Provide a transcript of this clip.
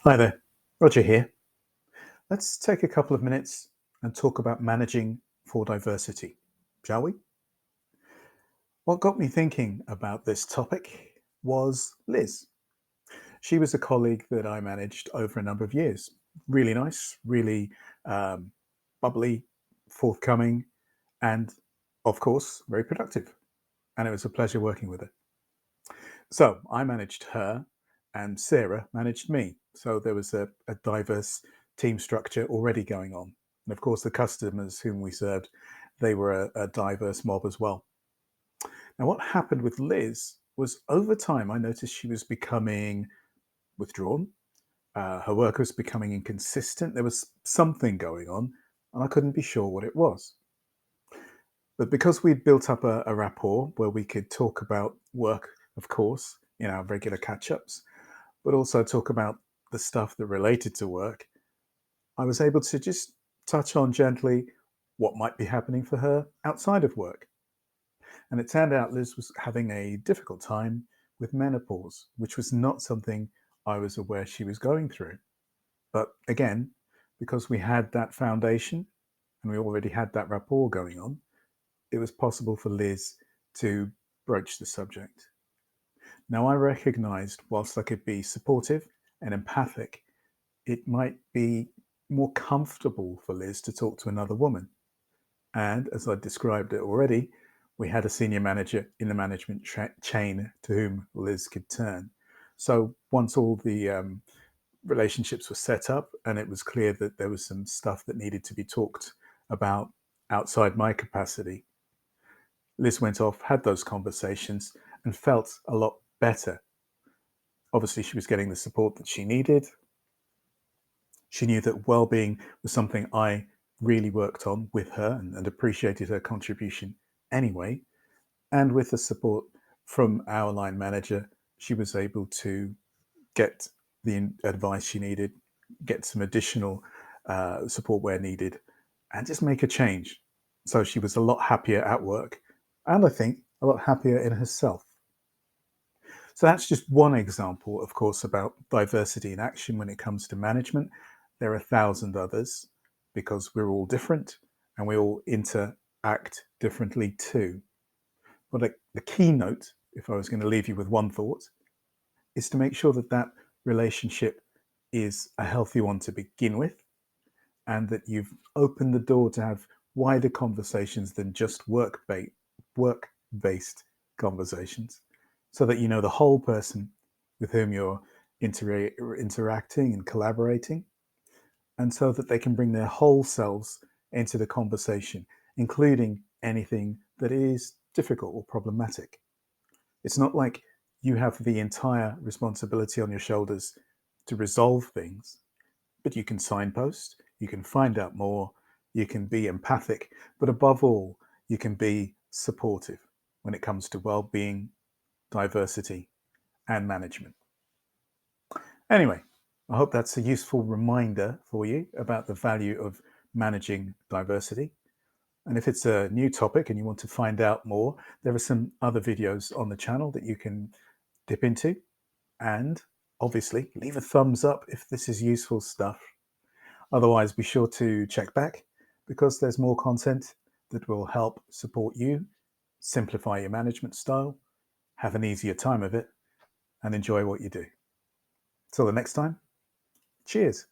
Hi there, Roger here. Let's take a couple of minutes and talk about managing for diversity, shall we? What got me thinking about this topic was Liz. She was a colleague that I managed over a number of years. Really nice, really um, bubbly, forthcoming, and of course, very productive. And it was a pleasure working with her. So I managed her, and Sarah managed me. So there was a diverse team structure already going on. And of course, the customers whom we served, they were a diverse mob as well. Now, what happened with Liz was over time, I noticed she was becoming withdrawn. Her work was becoming inconsistent. There was something going on, and I couldn't be sure what it was. But because we'd built up a rapport where we could talk about work, of course, in our regular catch ups, but also talk about the stuff that related to work, I was able to just touch on gently what might be happening for her outside of work. And it turned out Liz was having a difficult time with menopause, which was not something I was aware she was going through. But again, because we had that foundation and we already had that rapport going on, it was possible for Liz to broach the subject. Now, I recognized whilst I could be supportive and empathic, it might be more comfortable for Liz to talk to another woman. And as I described it already, we had a senior manager in the management chain to whom Liz could turn. So once all the relationships were set up and it was clear that there was some stuff that needed to be talked about outside my capacity, Liz went off, had those conversations, and felt a lot better. Obviously, she was getting the support that she needed. She knew that well-being was something I really worked on with her and appreciated her contribution anyway. And with the support from our line manager, she was able to get the advice she needed, get some additional support where needed, and just make a change. So she was a lot happier at work, and I think a lot happier in herself. So that's just one example, of course, about diversity in action when it comes to management. There are a thousand others because we're all different and we all interact differently too. But the keynote, if I was going to leave you with one thought, is to make sure that that relationship is a healthy one to begin with and that you've opened the door to have wider conversations than just work-based conversations so that you know the whole person with whom you're interacting and collaborating, and so that they can bring their whole selves into the conversation, including anything that is difficult or problematic. It's not like you have the entire responsibility on your shoulders to resolve things, but you can signpost, you can find out more, you can be empathic, but above all, you can be supportive when it comes to well-being, diversity, and management. Anyway, I hope that's a useful reminder for you about the value of managing diversity. And if it's a new topic and you want to find out more, there are some other videos on the channel that you can dip into. And obviously, leave a thumbs up if this is useful stuff. Otherwise, be sure to check back because there's more content that will help support you, simplify your management style, have an easier time of it, and enjoy what you do. Till the next time, cheers.